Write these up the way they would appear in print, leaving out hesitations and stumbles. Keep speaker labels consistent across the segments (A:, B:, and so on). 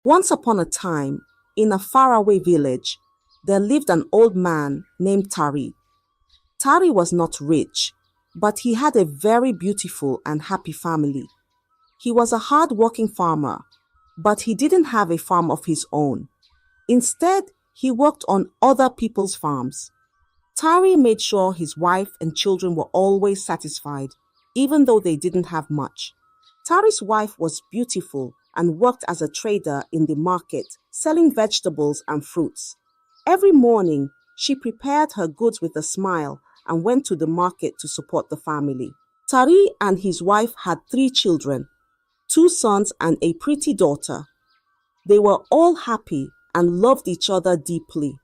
A: Once upon a time, in a faraway village, there lived an old man named Tari. Tari was not rich, but he had a very beautiful and happy family. He was a hard-working farmer, but he didn't have a farm of his own. Instead, he worked on other people's farms. Tari made sure his wife and children were always satisfied, even though they didn't have much. Tari's wife was beautiful and worked as a trader in the market, selling vegetables and fruits. Every morning, she prepared her goods with a smile and went to the market to support the family. Tari and his wife had 3 children, 2 sons and a pretty daughter. They were all happy and loved each other deeply.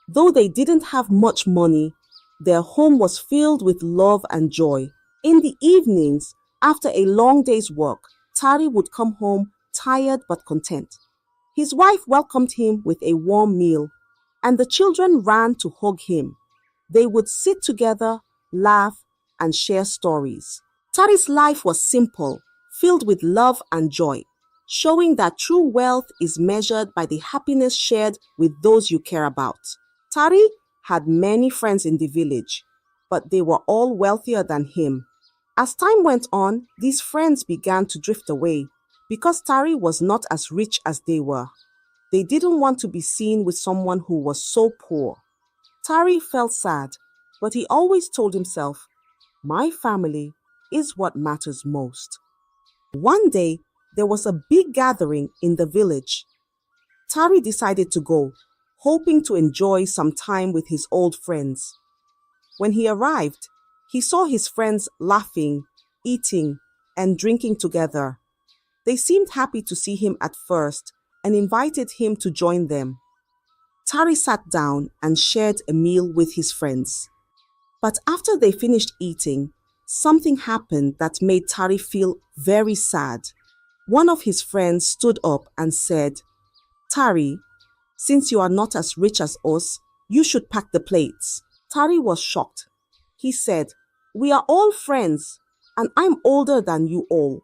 A: Though they didn't have much money, their home was filled with love and joy. In the evenings, after a long day's work, Tari would come home tired but content. His wife welcomed him with a warm meal, and the children ran to hug him. They would sit together, laugh, and share stories. Tari's life was simple, filled with love and joy, showing that true wealth is measured by the happiness shared with those you care about. Tari had many friends in the village, but they were all wealthier than him. As time went on, these friends began to drift away because Tari was not as rich as they were. They didn't want to be seen with someone who was so poor. Tari felt sad, but he always told himself, "My family is what matters most." One day, there was a big gathering in the village. Tari decided to go, hoping to enjoy some time with his old friends. When he arrived, he saw his friends laughing, eating, and drinking together. They seemed happy to see him at first and invited him to join them. Tari sat down and shared a meal with his friends. But after they finished eating, something happened that made Tari feel very sad. One of his friends stood up and said, "Tari, since you are not as rich as us, you should pack the plates." Tari was shocked. He said, "We are all friends, and I'm older than you all.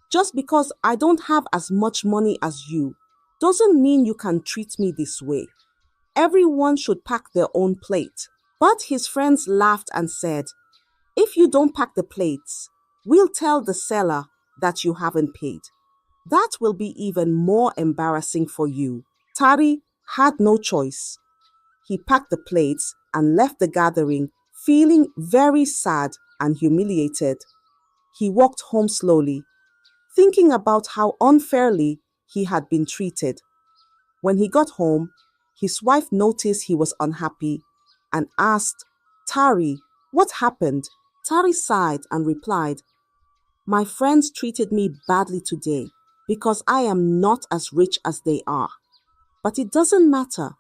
A: Just because I don't have as much money as you doesn't mean you can treat me this way. Everyone should pack their own plate." But his friends laughed and said, "If you don't pack the plates, we'll tell the seller that you haven't paid. That will be even more embarrassing for you." Tari had no choice. He packed the plates and left the gathering feeling very sad and humiliated. He walked home slowly, thinking about how unfairly he had been treated. When he got home, his wife noticed he was unhappy and asked, "Tari, what happened?" Tari sighed and replied, "My friends treated me badly today because I am not as rich as they are. But it doesn't matter.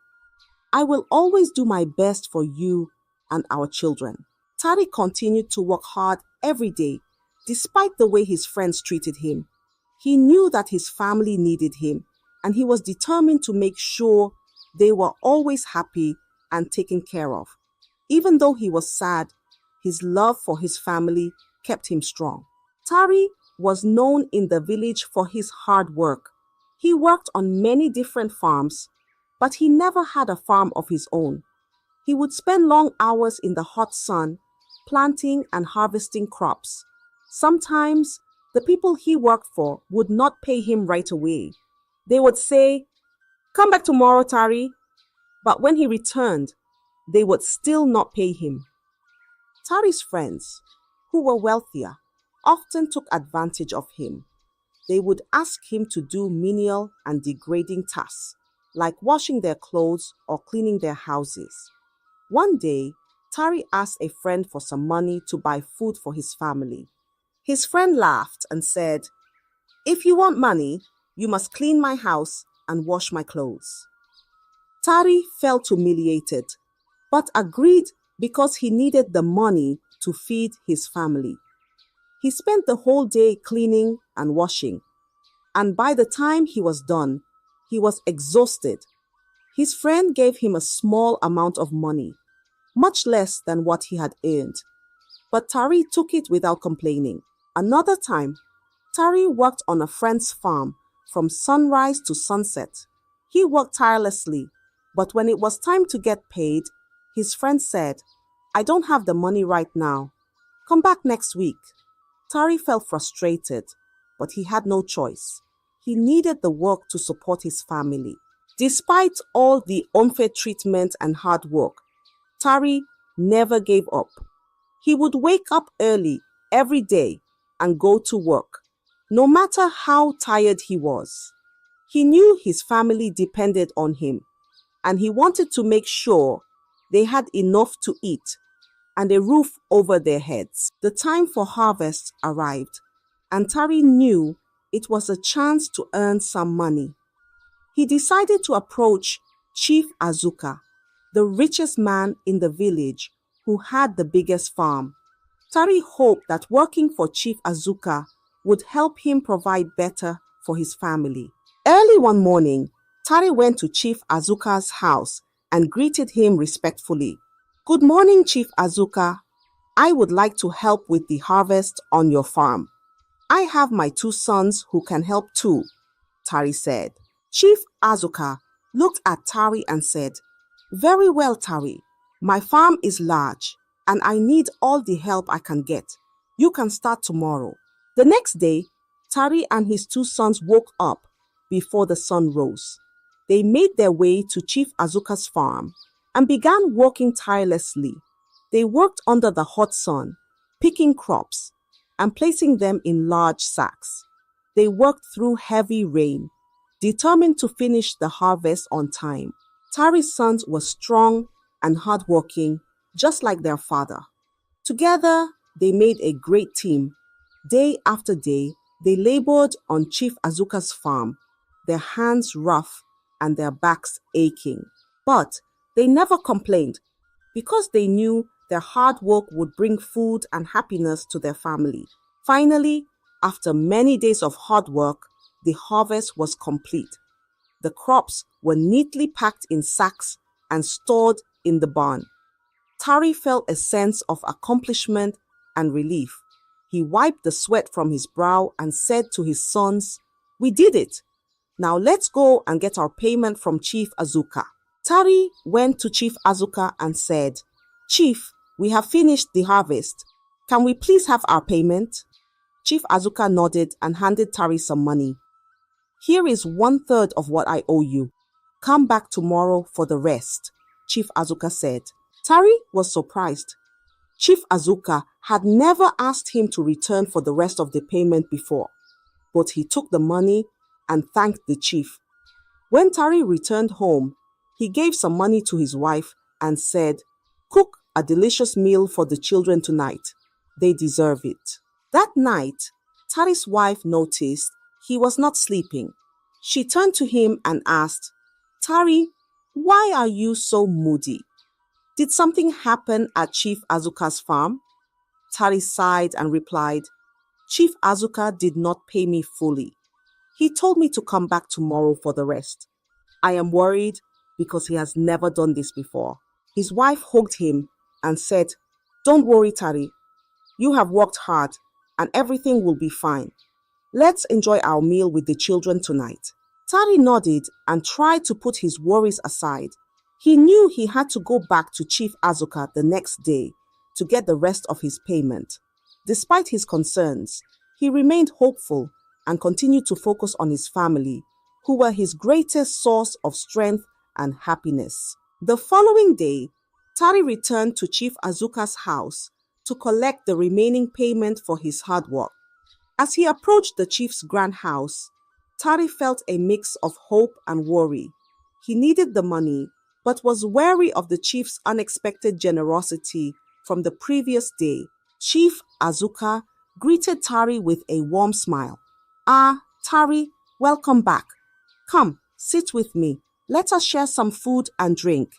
A: I will always do my best for you and our children." Tari continued to work hard every day, despite the way his friends treated him. He knew that his family needed him, and he was determined to make sure they were always happy and taken care of. Even though he was sad, his love for his family kept him strong. Tari was known in the village for his hard work. He worked on many different farms, but he never had a farm of his own. He would spend long hours in the hot sun, planting and harvesting crops. Sometimes, the people he worked for would not pay him right away. They would say, "Come back tomorrow, Tari." But when he returned, they would still not pay him. Tari's friends, who were wealthier, often took advantage of him. They would ask him to do menial and degrading tasks, like washing their clothes or cleaning their houses. One day, Tari asked a friend for some money to buy food for his family. His friend laughed and said, "If you want money, you must clean my house and wash my clothes." Tari felt humiliated, but agreed because he needed the money to feed his family. He spent the whole day cleaning and washing, and by the time he was done, he was exhausted. His friend gave him a small amount of money, much less than what he had earned, but Tari took it without complaining. Another time, Tari worked on a friend's farm from sunrise to sunset. He worked tirelessly, but when it was time to get paid, his friend said, "I don't have the money right now. Come back next week." Tari felt frustrated, but he had no choice. He needed the work to support his family. Despite all the unfair treatment and hard work, Tari never gave up. He would wake up early every day and go to work, no matter how tired he was. He knew his family depended on him, and he wanted to make sure they had enough to eat and a roof over their heads. The time for harvest arrived, and Tari knew it was a chance to earn some money. He decided to approach Chief Azuka, the richest man in the village who had the biggest farm. Tari hoped that working for Chief Azuka would help him provide better for his family. Early one morning, Tari went to Chief Azuka's house and greeted him respectfully. "Good morning, Chief Azuka. I would like to help with the harvest on your farm. I have my 2 sons who can help too," Tari said. Chief Azuka looked at Tari and said, "Very well, Tari. My farm is large and I need all the help I can get. You can start tomorrow." The next day, Tari and his 2 sons woke up before the sun rose. They made their way to Chief Azuka's farm and began working tirelessly. They worked under the hot sun, picking crops and placing them in large sacks. They worked through heavy rain, determined to finish the harvest on time. Tari's sons were strong and hardworking, just like their father. Together, they made a great team. Day after day, they labored on Chief Azuka's farm, their hands rough and their backs aching. But they never complained because they knew their hard work would bring food and happiness to their family. Finally, after many days of hard work, the harvest was complete. The crops were neatly packed in sacks and stored in the barn. Tari felt a sense of accomplishment and relief. He wiped the sweat from his brow and said to his sons, "We did it. Now let's go and get our payment from Chief Azuka." Tari went to Chief Azuka and said, "Chief, we have finished the harvest. Can we please have our payment?" Chief Azuka nodded and handed Tari some money. "Here is 1/3 of what I owe you. Come back tomorrow for the rest," Chief Azuka said. Tari was surprised. Chief Azuka had never asked him to return for the rest of the payment before, but he took the money and thanked the chief. When Tari returned home, he gave some money to his wife and said, "Cook a delicious meal for the children tonight. They deserve it." That night, Tari's wife noticed he was not sleeping. She turned to him and asked, "Tari, why are you so moody? Did something happen at Chief Azuka's farm?" Tari sighed and replied, "Chief Azuka did not pay me fully. He told me to come back tomorrow for the rest. I am worried because he has never done this before." His wife hugged him and said, "Don't worry, Tari. You have worked hard and everything will be fine. Let's enjoy our meal with the children tonight." Tari nodded and tried to put his worries aside. He knew he had to go back to Chief Azuka the next day to get the rest of his payment. Despite his concerns, he remained hopeful and continued to focus on his family, who were his greatest source of strength and happiness. The following day, Tari returned to Chief Azuka's house to collect the remaining payment for his hard work. As he approached the chief's grand house, Tari felt a mix of hope and worry. He needed the money, but was wary of the chief's unexpected generosity from the previous day. Chief Azuka greeted Tari with a warm smile. "Ah, Tari, welcome back. Come, sit with me. Let us share some food and drink,"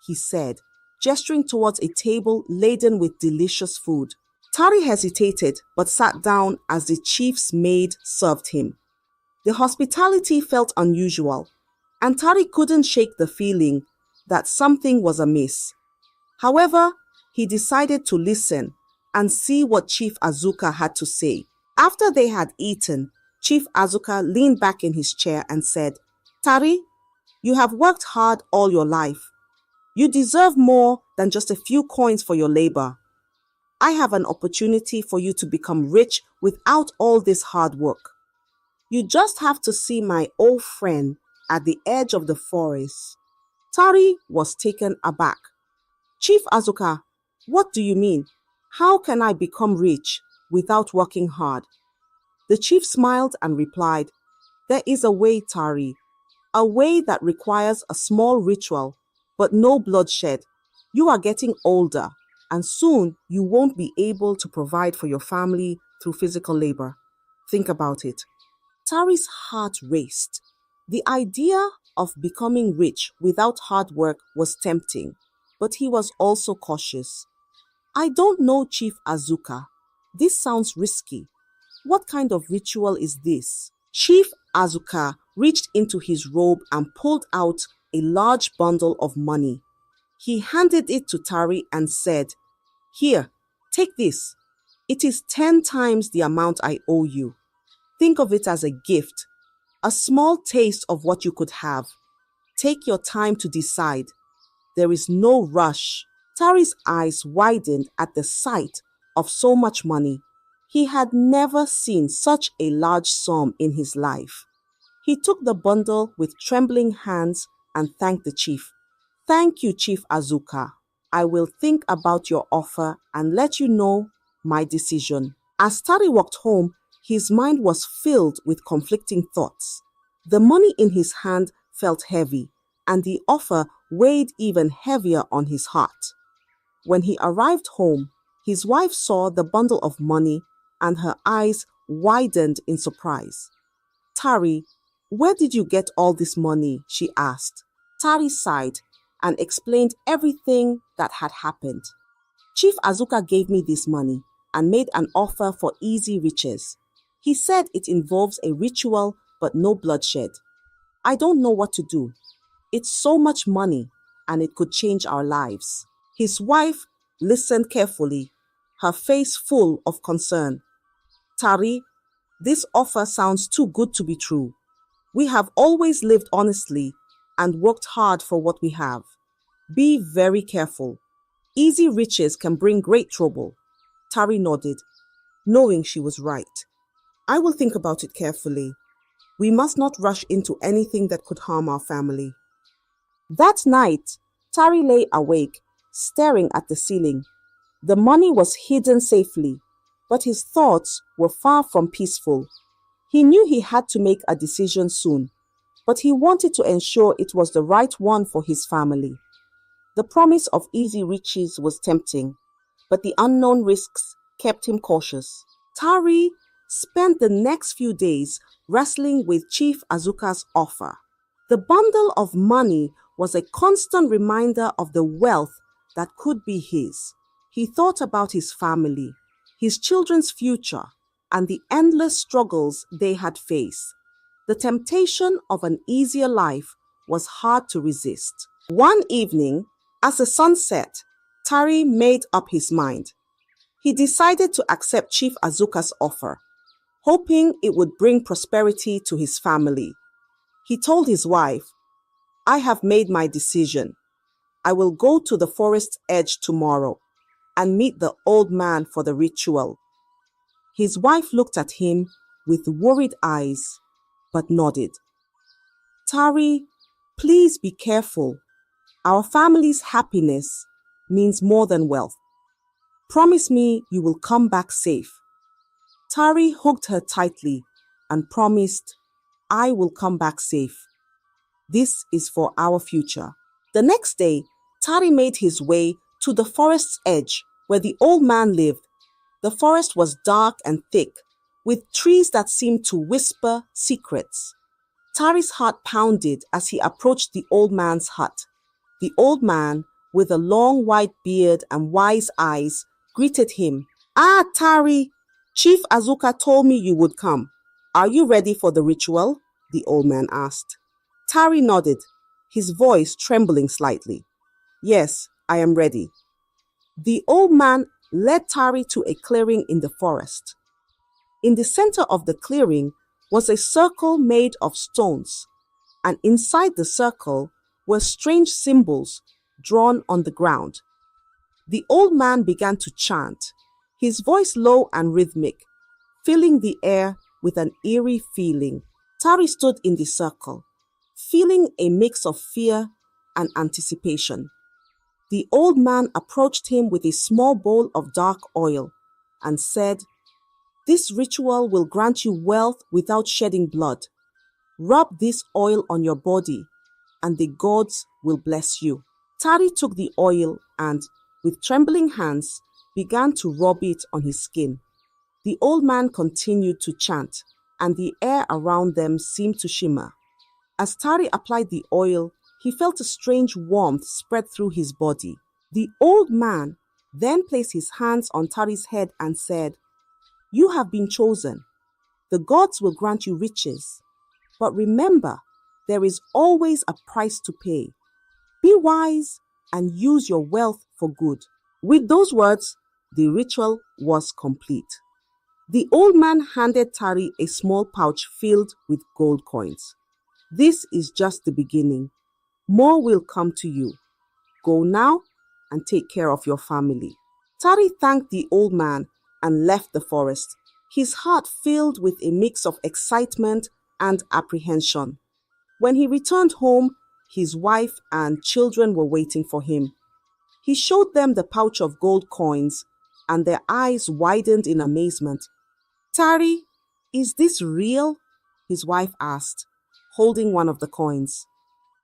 A: he said, gesturing towards a table laden with delicious food. Tari hesitated but sat down as the chief's maid served him. The hospitality felt unusual, and Tari couldn't shake the feeling that something was amiss. However, he decided to listen and see what Chief Azuka had to say. After they had eaten, Chief Azuka leaned back in his chair and said, "Tari, you have worked hard all your life. You deserve more than just a few coins for your labor. I have an opportunity for you to become rich without all this hard work. You just have to see my old friend at the edge of the forest." Tari was taken aback. "Chief Azuka, what do you mean? How can I become rich without working hard?" The chief smiled and replied, "There is a way, Tari, a way that requires a small ritual, but no bloodshed. You are getting older, and soon you won't be able to provide for your family through physical labor. Think about it." Tari's heart raced. The idea of becoming rich without hard work was tempting, but he was also cautious. "I don't know, Chief Azuka. This sounds risky. What kind of ritual is this?" Chief Azuka reached into his robe and pulled out a large bundle of money. He handed it to Tari and said, "Here, take this. It is 10 times the amount I owe you. Think of it as a gift, a small taste of what you could have. Take your time to decide. There is no rush." Tari's eyes widened at the sight of so much money. He had never seen such a large sum in his life. He took the bundle with trembling hands and thanked the chief. "Thank you, Chief Azuka. I will think about your offer and let you know my decision." As Tari walked home, his mind was filled with conflicting thoughts. The money in his hand felt heavy, and the offer weighed even heavier on his heart. When he arrived home, his wife saw the bundle of money and her eyes widened in surprise. "Tari, where did you get all this money?" she asked. Tari sighed and explained everything that had happened. "Chief Azuka gave me this money and made an offer for easy riches. He said it involves a ritual but no bloodshed. I don't know what to do. It's so much money and it could change our lives." His wife listened carefully, her face full of concern. "Tari, this offer sounds too good to be true. We have always lived honestly and worked hard for what we have. Be very careful. Easy riches can bring great trouble." Tari nodded, knowing she was right. "I will think about it carefully. We must not rush into anything that could harm our family." That night, Tari lay awake, staring at the ceiling. The money was hidden safely, but his thoughts were far from peaceful. He knew he had to make a decision soon, but he wanted to ensure it was the right one for his family. The promise of easy riches was tempting, but the unknown risks kept him cautious. Tari spent the next few days wrestling with Chief Azuka's offer. The bundle of money was a constant reminder of the wealth that could be his. He thought about his family, his children's future, and the endless struggles they had faced. The temptation of an easier life was hard to resist. One evening, as the sun set, Tari made up his mind. He decided to accept Chief Azuka's offer, hoping it would bring prosperity to his family. He told his wife, "I have made my decision. I will go to the forest's edge tomorrow and meet the old man for the ritual." His wife looked at him with worried eyes, but nodded. "Tari, please be careful. Our family's happiness means more than wealth. Promise me you will come back safe." Tari hugged her tightly and promised, "I will come back safe. This is for our future." The next day, Tari made his way to the forest's edge where the old man lived. The forest was dark and thick, with trees that seemed to whisper secrets. Tari's heart pounded as he approached the old man's hut. The old man, with a long white beard and wise eyes, greeted him. "Ah, Tari, Chief Azuka told me you would come. Are you ready for the ritual?" the old man asked. Tari nodded, his voice trembling slightly. "Yes, I am ready." The old man led Tari to a clearing in the forest. In the center of the clearing was a circle made of stones, and inside the circle were strange symbols drawn on the ground. The old man began to chant, his voice low and rhythmic, filling the air with an eerie feeling. Tari stood in the circle, feeling a mix of fear and anticipation. The old man approached him with a small bowl of dark oil and said, "This ritual will grant you wealth without shedding blood. Rub this oil on your body, and the gods will bless you." Tari took the oil and, with trembling hands, began to rub it on his skin. The old man continued to chant, and the air around them seemed to shimmer. As Tari applied the oil, he felt a strange warmth spread through his body. The old man then placed his hands on Tari's head and said, "You have been chosen. The gods will grant you riches. But remember, there is always a price to pay. Be wise and use your wealth for good." With those words, the ritual was complete. The old man handed Tari a small pouch filled with gold coins. "This is just the beginning. More will come to you. Go now and take care of your family." Tari thanked the old man and left the forest, his heart filled with a mix of excitement and apprehension. When he returned home, his wife and children were waiting for him. He showed them the pouch of gold coins, and their eyes widened in amazement. "Tari, is this real?" his wife asked, holding one of the coins.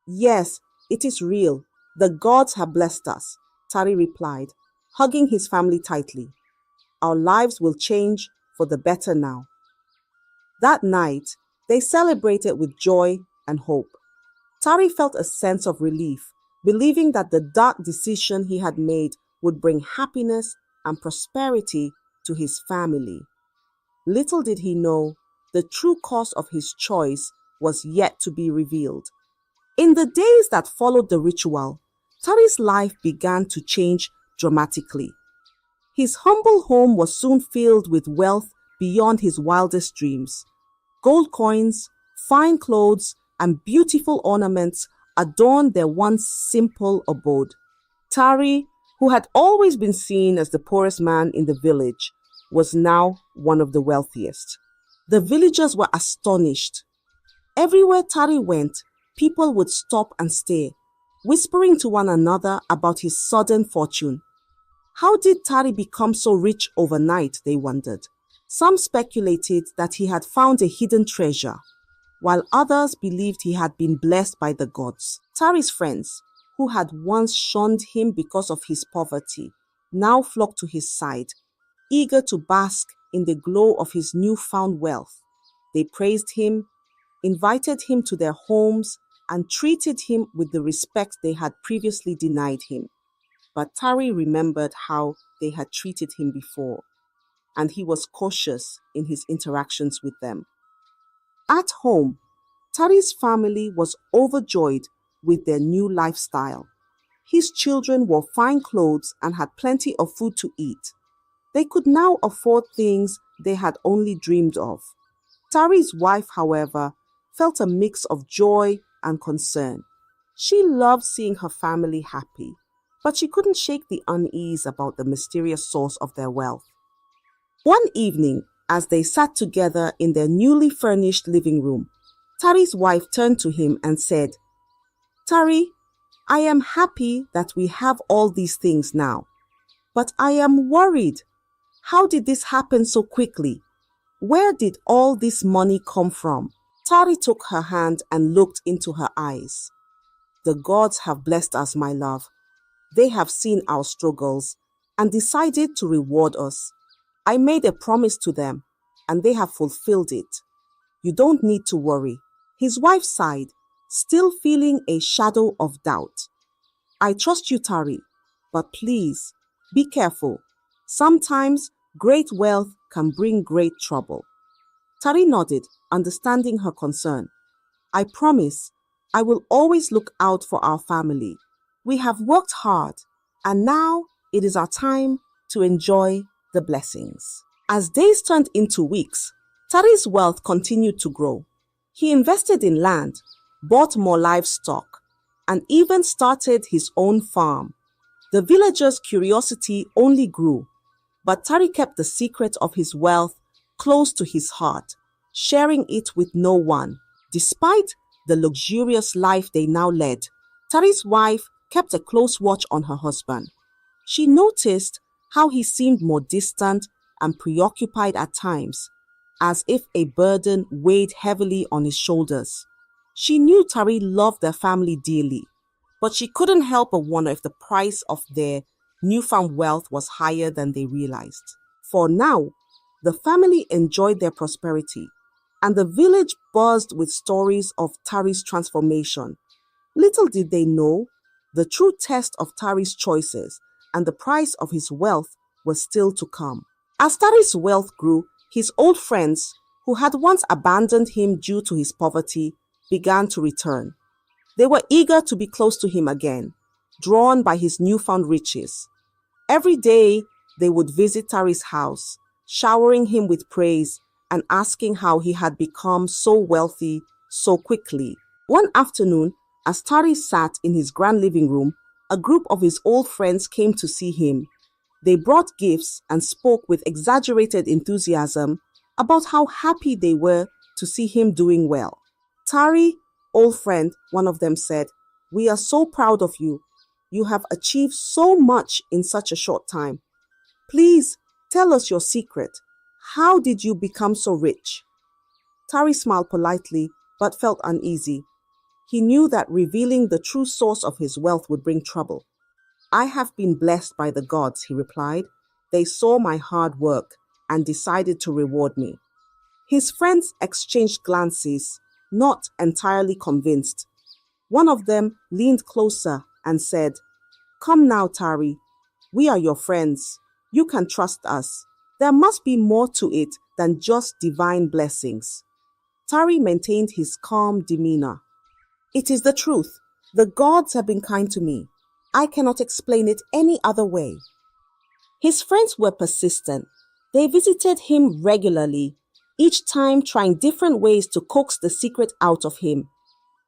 A: "Yes, it is real. The gods have blessed us," Tari replied, hugging his family tightly. "Our lives will change for the better now." That night, they celebrated with joy and hope. Tari felt a sense of relief, believing that the dark decision he had made would bring happiness and prosperity to his family. Little did he know, the true cause of his choice was yet to be revealed. In the days that followed the ritual, Tari's life began to change dramatically. His humble home was soon filled with wealth beyond his wildest dreams. Gold coins, fine clothes, and beautiful ornaments adorned their once simple abode. Tari, who had always been seen as the poorest man in the village, was now one of the wealthiest. The villagers were astonished. Everywhere Tari went, people would stop and stare, whispering to one another about his sudden fortune. How did Tari become so rich overnight, they wondered. Some speculated that he had found a hidden treasure, while others believed he had been blessed by the gods. Tari's friends, who had once shunned him because of his poverty, now flocked to his side, eager to bask in the glow of his newfound wealth. They praised him, invited him to their homes, and treated him with the respect they had previously denied him. But Tari remembered how they had treated him before, and he was cautious in his interactions with them. At home, Tari's family was overjoyed with their new lifestyle. His children wore fine clothes and had plenty of food to eat. They could now afford things they had only dreamed of. Tari's wife, however, felt a mix of joy and concern. She loved seeing her family happy, but she couldn't shake the unease about the mysterious source of their wealth. One evening, as they sat together in their newly furnished living room, Tari's wife turned to him and said, "Tari, I am happy that we have all these things now, but I am worried. How did this happen so quickly? Where did all this money come from?" Tari took her hand and looked into her eyes. "The gods have blessed us, my love. They have seen our struggles and decided to reward us. I made a promise to them, and they have fulfilled it. You don't need to worry." His wife sighed, still feeling a shadow of doubt. "I trust you, Tari, but please, be careful. Sometimes great wealth can bring great trouble." Tari nodded, understanding her concern. "I promise I will always look out for our family. We have worked hard, and now it is our time to enjoy the blessings." As days turned into weeks, Tari's wealth continued to grow. He invested in land, bought more livestock, and even started his own farm. The villagers' curiosity only grew, but Tari kept the secret of his wealth close to his heart, sharing it with no one. Despite the luxurious life they now led, Tari's wife kept a close watch on her husband. She noticed how he seemed more distant and preoccupied at times, as if a burden weighed heavily on his shoulders. She knew Tari loved their family dearly, but she couldn't help but wonder if the price of their newfound wealth was higher than they realized. For now, the family enjoyed their prosperity, and the village buzzed with stories of Tari's transformation. Little did they know, the true test of Tari's choices and the price of his wealth was still to come. As Tari's wealth grew, his old friends, who had once abandoned him due to his poverty, began to return. They were eager to be close to him again, drawn by his newfound riches. Every day, they would visit Tari's house, showering him with praise and asking how he had become so wealthy so quickly. One afternoon, as Tari sat in his grand living room, a group of his old friends came to see him. They brought gifts and spoke with exaggerated enthusiasm about how happy they were to see him doing well. "Tari, old friend," one of them said, "we are so proud of you. You have achieved so much in such a short time. Please tell us your secret. How did you become so rich?" Tari smiled politely but felt uneasy. He knew that revealing the true source of his wealth would bring trouble. "I have been blessed by the gods," he replied. "They saw my hard work and decided to reward me." His friends exchanged glances, not entirely convinced. One of them leaned closer and said, "Come now, Tari. We are your friends. You can trust us. There must be more to it than just divine blessings." Tari maintained his calm demeanor. "It is the truth. The gods have been kind to me. I cannot explain it any other way." His friends were persistent. They visited him regularly, each time trying different ways to coax the secret out of him.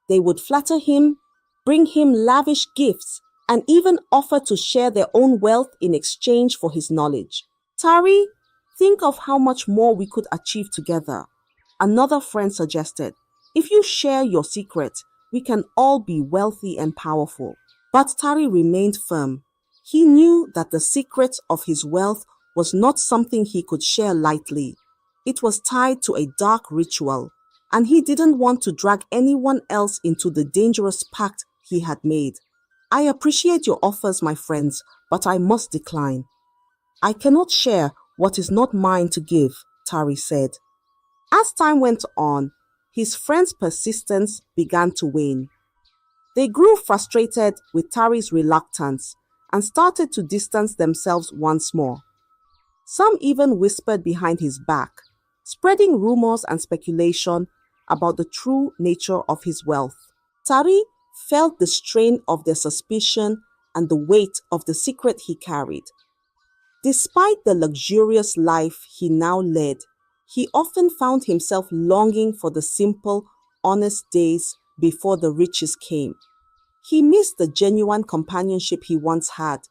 A: They would flatter him, bring him lavish gifts, and even offer to share their own wealth in exchange for his knowledge. "Tari, think of how much more we could achieve together," another friend suggested. "If you share your secret, we can all be wealthy and powerful." But Tari remained firm. He knew that the secret of his wealth was not something he could share lightly. It was tied to a dark ritual, and he didn't want to drag anyone else into the dangerous pact he had made. "I appreciate your offers, my friends, but I must decline. I cannot share what is not mine to give," Tari said. As time went on, his friends' persistence began to wane. They grew frustrated with Tari's reluctance and started to distance themselves once more. Some even whispered behind his back, spreading rumors and speculation about the true nature of his wealth. Tari felt the strain of their suspicion and the weight of the secret he carried. Despite the luxurious life he now led, he often found himself longing for the simple, honest days before the riches came. He missed the genuine companionship he once had,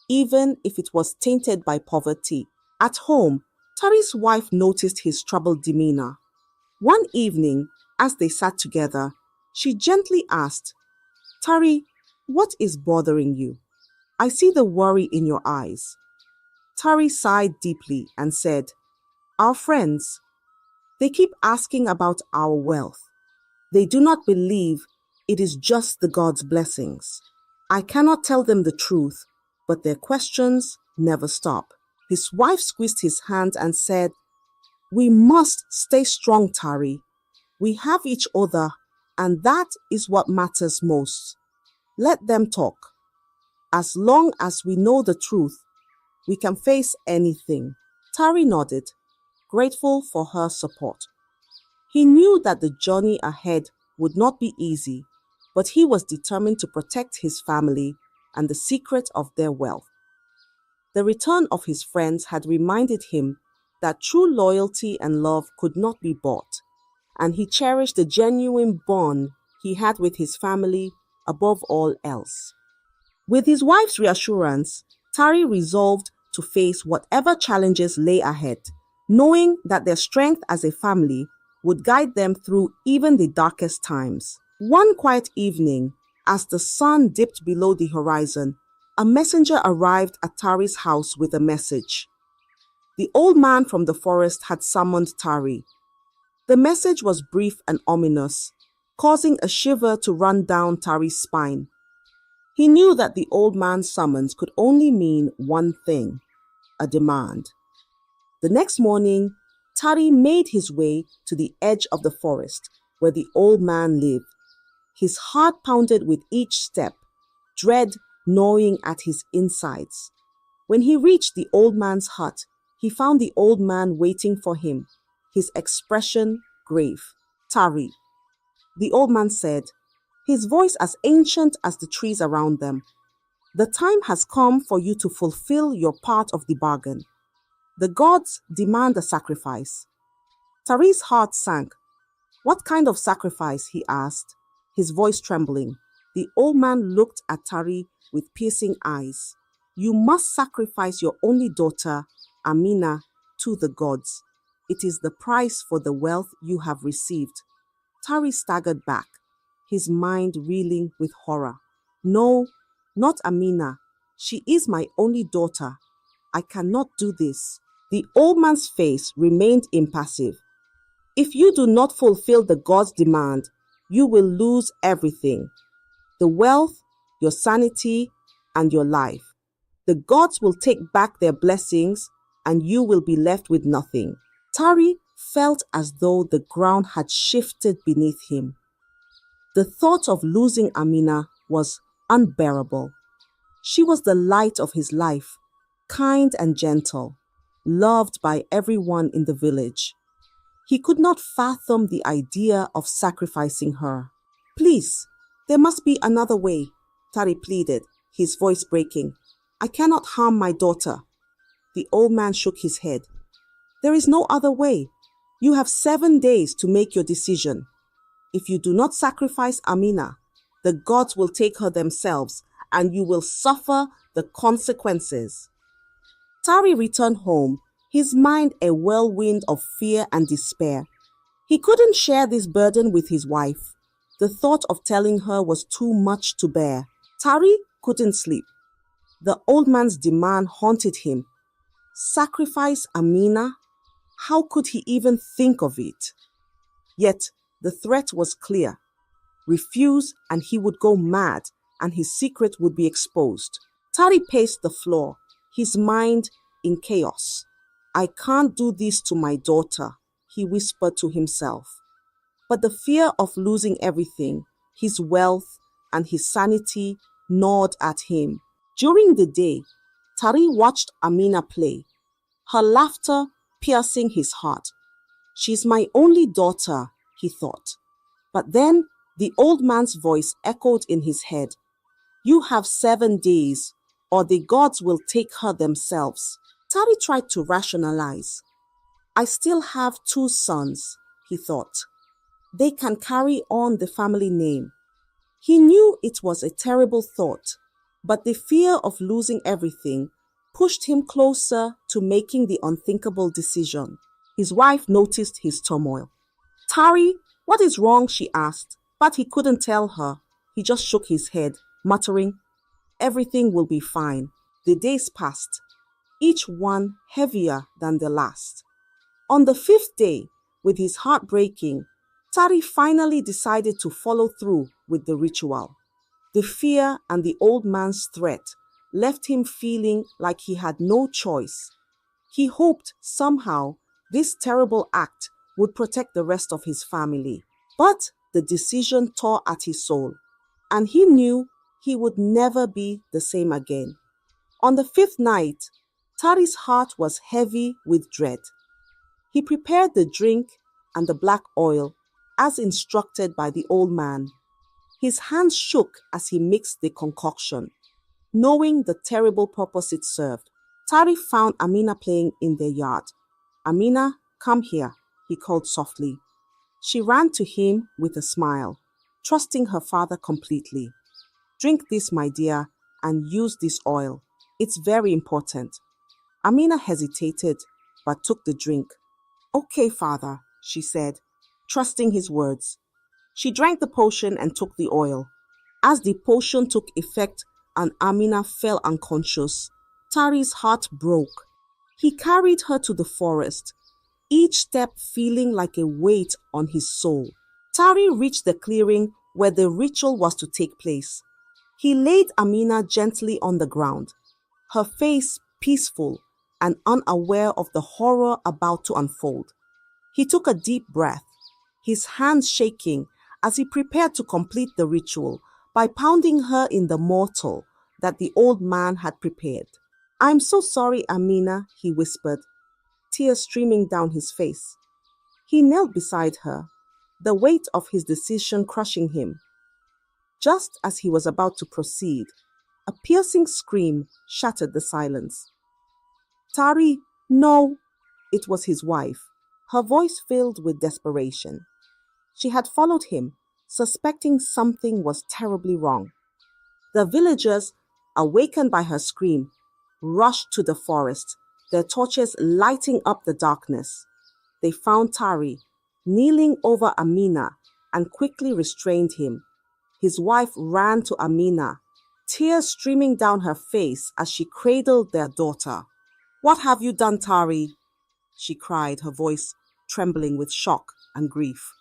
A: even if it was tainted by poverty. At home, Tari's wife noticed his troubled demeanor. One evening, as they sat together, she gently asked, "Tari, what is bothering you? I see the worry in your eyes." Tari sighed deeply and said, "Our friends, they keep asking about our wealth. They do not believe it is just the God's blessings. I cannot tell them the truth, but their questions never stop." His wife squeezed his hand and said, "We must stay strong, Tari. We have each other, and that is what matters most. Let them talk. As long as we know the truth, we can face anything." Tari nodded, grateful for her support. He knew that the journey ahead would not be easy, but he was determined to protect his family and the secret of their wealth. The return of his friends had reminded him that true loyalty and love could not be bought, and he cherished the genuine bond he had with his family above all else. With his wife's reassurance, Tari resolved to face whatever challenges lay ahead, knowing that their strength as a family would guide them through even the darkest times. One quiet evening, as the sun dipped below the horizon, a messenger arrived at Tari's house with a message. The old man from the forest had summoned Tari. The message was brief and ominous, causing a shiver to run down Tari's spine. He knew that the old man's summons could only mean one thing: a demand. The next morning, Tari made his way to the edge of the forest where the old man lived. His heart pounded with each step, dread gnawing at his insides. When he reached the old man's hut, he found the old man waiting for him, his expression grave. "Tari," the old man said, his voice as ancient as the trees around them. "The time has come for you to fulfill your part of the bargain. The gods demand a sacrifice." Tari's heart sank. "What kind of sacrifice?" he asked, his voice trembling. The old man looked at Tari with piercing eyes. "You must sacrifice your only daughter, Amina, to the gods. It is the price for the wealth you have received." Tari staggered back, his mind reeling with horror. "No, not Amina. She is my only daughter. I cannot do this." The old man's face remained impassive. "If you do not fulfill the god's demand, you will lose everything: the wealth, your sanity, and your life. The gods will take back their blessings, and you will be left with nothing." Tari felt as though the ground had shifted beneath him. The thought of losing Amina was unbearable. She was the light of his life, kind and gentle, loved by everyone in the village. He could not fathom the idea of sacrificing her. "Please, there must be another way," Tari pleaded, his voice breaking. "I cannot harm my daughter." The old man shook his head. "There is no other way. You have 7 days to make your decision. If you do not sacrifice Amina, the gods will take her themselves, and you will suffer the consequences." Tari returned home, his mind a whirlwind of fear and despair. He couldn't share this burden with his wife. The thought of telling her was too much to bear. Tari couldn't sleep. The old man's demand haunted him. Sacrifice Amina? How could he even think of it? Yet the threat was clear. Refuse and he would go mad, and his secret would be exposed. Tari paced the floor, his mind in chaos. "I can't do this to my daughter," he whispered to himself. But the fear of losing everything, his wealth and his sanity, gnawed at him. During the day, Tari watched Amina play, her laughter piercing his heart. "She's my only daughter," he thought. But then the old man's voice echoed in his head. "You have 7 days, or the gods will take her themselves." Tari tried to rationalize. "I still have 2 sons," he thought. "They can carry on the family name." He knew it was a terrible thought, but the fear of losing everything pushed him closer to making the unthinkable decision. His wife noticed his turmoil. "Tari, what is wrong?" she asked, but he couldn't tell her. He just shook his head, muttering, "Everything will be fine." The days passed, each one heavier than the last. On the 5th day, with his heart breaking, Tari finally decided to follow through with the ritual. The fear and the old man's threat left him feeling like he had no choice. He hoped somehow this terrible act would protect the rest of his family. But the decision tore at his soul, and he knew he would never be the same again. On the 5th night, Tari's heart was heavy with dread. He prepared the drink and the black oil as instructed by the old man. His hands shook as he mixed the concoction, knowing the terrible purpose it served. Tari found Amina playing in their yard. "Amina, come here," he called softly. She ran to him with a smile, trusting her father completely. "Drink this, my dear, and use this oil. It's very important." Amina hesitated, but took the drink. "Okay, father," she said, trusting his words. She drank the potion and took the oil. As the potion took effect and Amina fell unconscious, Tari's heart broke. He carried her to the forest, each step feeling like a weight on his soul. Tari reached the clearing where the ritual was to take place. He laid Amina gently on the ground, her face peaceful and unaware of the horror about to unfold. He took a deep breath, his hands shaking as he prepared to complete the ritual by pounding her in the mortar that the old man had prepared. "I'm so sorry, Amina," he whispered, tears streaming down his face. He knelt beside her, the weight of his decision crushing him. Just as he was about to proceed, a piercing scream shattered the silence. "Tari, no!" It was his wife, her voice filled with desperation. She had followed him, suspecting something was terribly wrong. The villagers, awakened by her scream, rushed to the forest, their torches lighting up the darkness. They found Tari, kneeling over Amina, and quickly restrained him. His wife ran to Amina, tears streaming down her face as she cradled their daughter. "What have you done, Tari?" she cried, her voice trembling with shock and grief.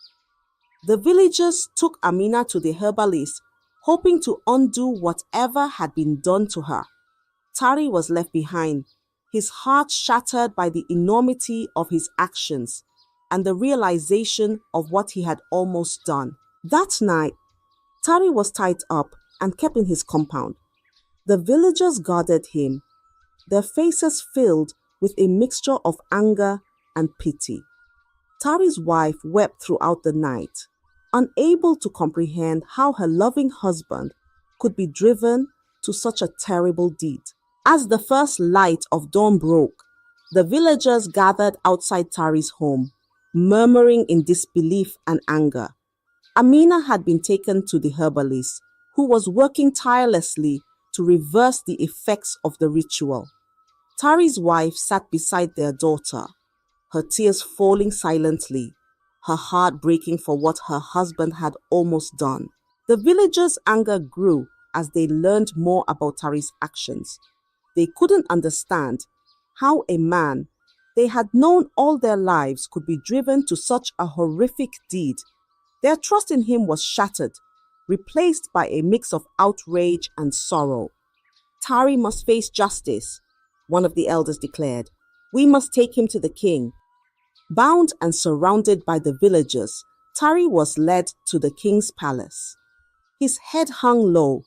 A: The villagers took Amina to the herbalist, hoping to undo whatever had been done to her. Tari was left behind, his heart shattered by the enormity of his actions and the realization of what he had almost done. That night, Tari was tied up and kept in his compound. The villagers guarded him, their faces filled with a mixture of anger and pity. Tari's wife wept throughout the night, unable to comprehend how her loving husband could be driven to such a terrible deed. As the first light of dawn broke, the villagers gathered outside Tari's home, murmuring in disbelief and anger. Amina had been taken to the herbalist, who was working tirelessly to reverse the effects of the ritual. Tari's wife sat beside their daughter, her tears falling silently, her heart breaking for what her husband had almost done. The villagers' anger grew as they learned more about Tari's actions. They couldn't understand how a man they had known all their lives could be driven to such a horrific deed. Their trust in him was shattered, replaced by a mix of outrage and sorrow. "Tari must face justice," one of the elders declared. "We must take him to the king." Bound and surrounded by the villagers, Tari was led to the king's palace. His head hung low,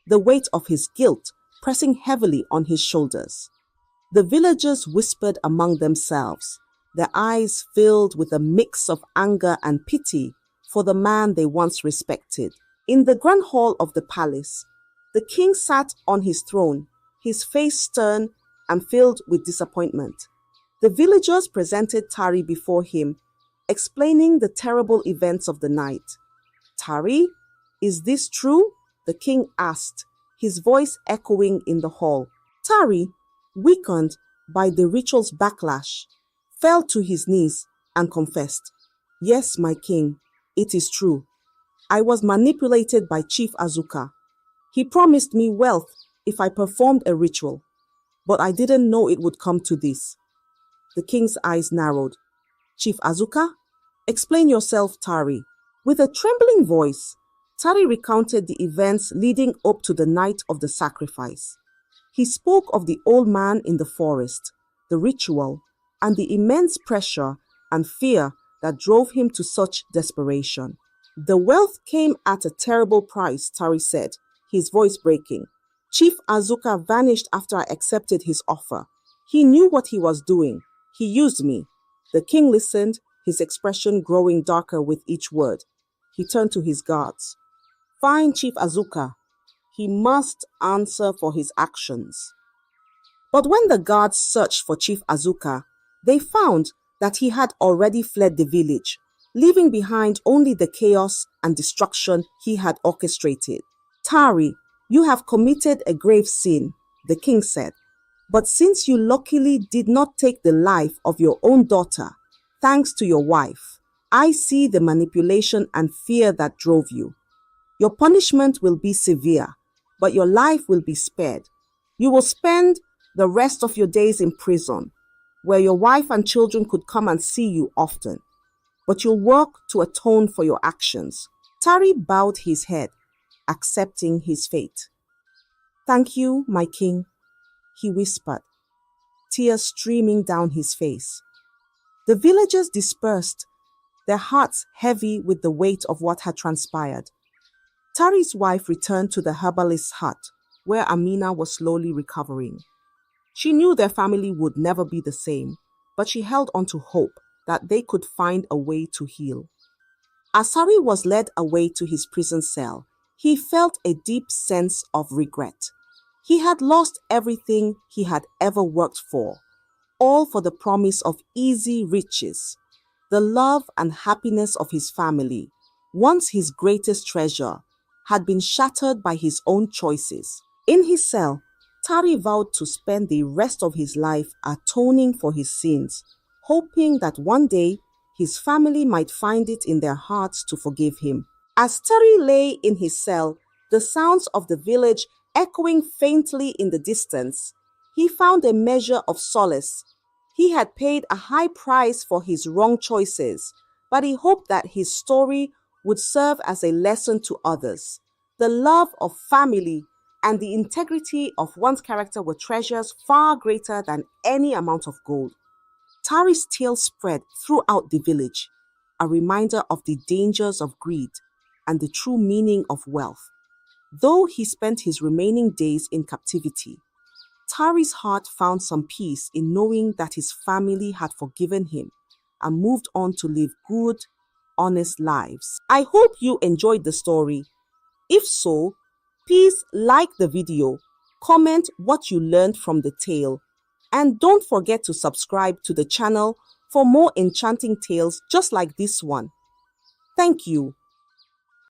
A: the weight of his guilt pressing heavily on his shoulders. The villagers whispered among themselves, their eyes filled with a mix of anger and pity for the man they once respected. In the grand hall of the palace, the king sat on his throne, his face stern and filled with disappointment. The villagers presented Tari before him, explaining the terrible events of the night. "Tari, is this true?" the king asked, his voice echoing in the hall. Tari, weakened by the ritual's backlash, fell to his knees and confessed, "Yes, my king, it is true. I was manipulated by Chief Azuka. He promised me wealth if I performed a ritual, but I didn't know it would come to this." The king's eyes narrowed. "Chief Azuka? Explain yourself, Tari." With a trembling voice, Tari recounted the events leading up to the night of the sacrifice. He spoke of the old man in the forest, the ritual, and the immense pressure and fear that drove him to such desperation. "The wealth came at a terrible price," Tari said, his voice breaking. "Chief Azuka vanished after I accepted his offer. He knew what he was doing. He used me." The king listened, his expression growing darker with each word. He turned to his guards. "Find Chief Azuka. He must answer for his actions." But when the guards searched for Chief Azuka, They found that he had already fled the village, leaving behind only the chaos and destruction he had orchestrated. Tari, you have committed a grave sin, the king said. But since you luckily did not take the life of your own daughter, thanks to your wife, I see the manipulation and fear that drove you. Your punishment will be severe, but your life will be spared. You will spend the rest of your days in prison, where your wife and children could come and see you often. But you'll work to atone for your actions. Tari bowed his head, accepting his fate. Thank you, my king, he whispered, tears streaming down his face. The villagers dispersed, their hearts heavy with the weight of what had transpired. Tari's wife returned to the herbalist's hut, where Amina was slowly recovering. She knew their family would never be the same, but she held on to hope that they could find a way to heal. As Tari was led away to his prison cell, he felt a deep sense of regret. He had lost everything he had ever worked for, all for the promise of easy riches. The love and happiness of his family, once his greatest treasure, had been shattered by his own choices. In his cell, Tari vowed to spend the rest of his life atoning for his sins, hoping that one day his family might find it in their hearts to forgive him. As Tari lay in his cell, the sounds of the village echoing faintly in the distance, he found a measure of solace. He had paid a high price for his wrong choices, but he hoped that his story would serve as a lesson to others. The love of family and the integrity of one's character were treasures far greater than any amount of gold. Tari's tale spread throughout the village, a reminder of the dangers of greed and the true meaning of wealth. Though he spent his remaining days in captivity, Tari's heart found some peace in knowing that his family had forgiven him and moved on to live good, honest lives. I hope you enjoyed the story. If so, please like the video, comment what you learned from the tale, and don't forget to subscribe to the channel for more enchanting tales just like this one. Thank you.